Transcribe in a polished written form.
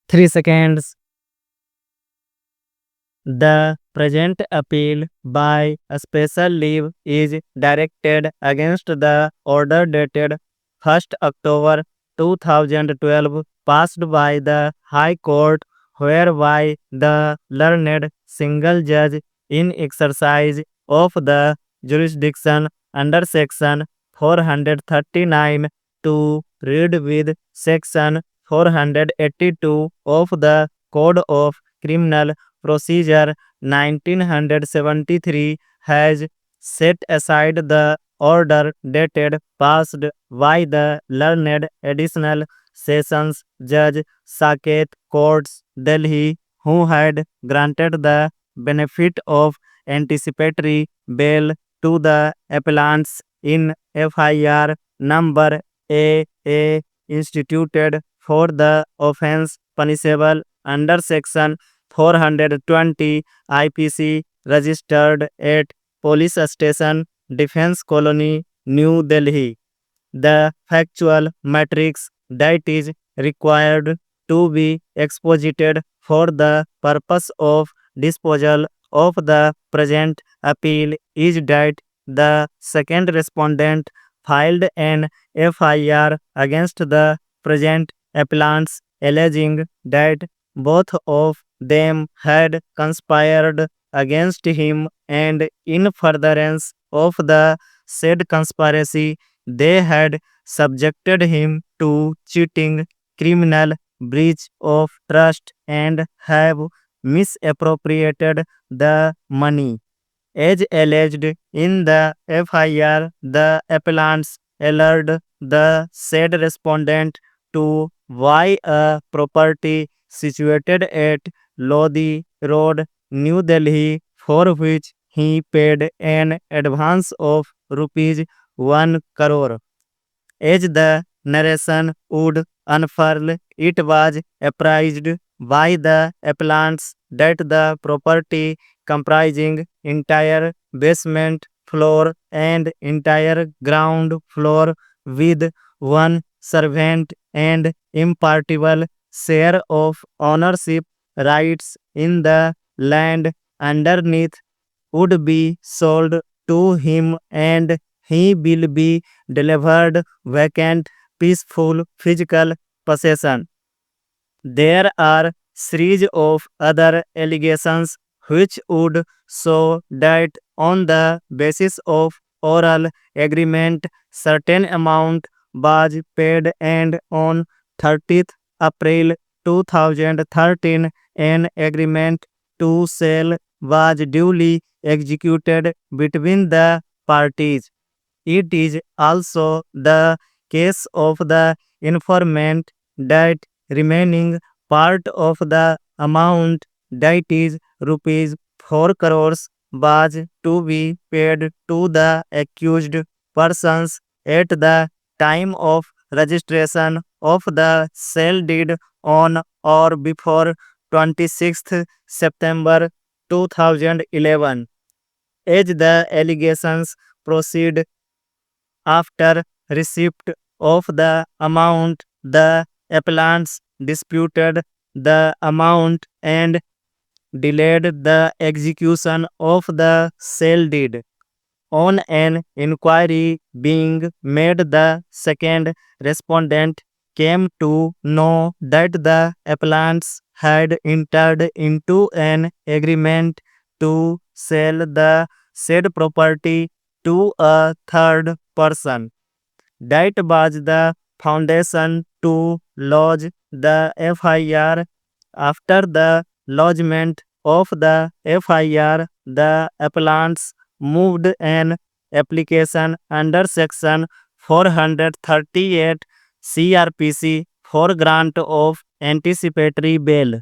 3 seconds. The present appeal by a special leave is directed against the order dated 1st October 2012 passed by the High Court, whereby the learned single judge in exercise of the jurisdiction under Section 439 to read with Section 482 of the Code of Criminal Procedure 1973 has set aside the order dated passed by the learned additional sessions judge Saket Courts, Delhi, who had granted the benefit of anticipatory bail to the appellants in FIR number AA instituted for the offense punishable under Section 420 IPC, registered at Police Station, Defense Colony, New Delhi. The factual matrix that is required to be exposited for the purpose of disposal of the present appeal is that the second respondent filed an FIR against the present appellants alleging that both of them had conspired against him, and in furtherance of the said conspiracy they had subjected him to cheating, criminal breach of trust, and have misappropriated the money. As alleged in the FIR, the appellants allured the said respondent to buy a property situated at Lodi Road, New Delhi, for which he paid an advance of rupees 1 crore. As the narration would unfurl, it was apprised by the appellants that the property comprising entire basement floor and entire ground floor with one servant and impartible share of ownership rights in the land underneath would be sold to him, and he will be delivered vacant, peaceful physical possession. There are series of other allegations which would show that on the basis of oral agreement certain amount was paid, and on 30th April 2013 an agreement to sell was duly executed between the parties. It is also the case of the informant that remaining part of the amount, that is rupees 4 crores, was to be paid to the accused persons at the time of registration of the sale deed on or before 26th September 2011. As the allegations proceed, after receipt of the amount, the appellants disputed the amount and delayed the execution of the sale deed. On an inquiry being made, the second respondent came to know that the appellants had entered into an agreement to sell the said property to a third person. That was the foundation to lodge the FIR. After the lodgement of the FIR, the appellants moved an application under Section 438 CRPC for grant of anticipatory bail.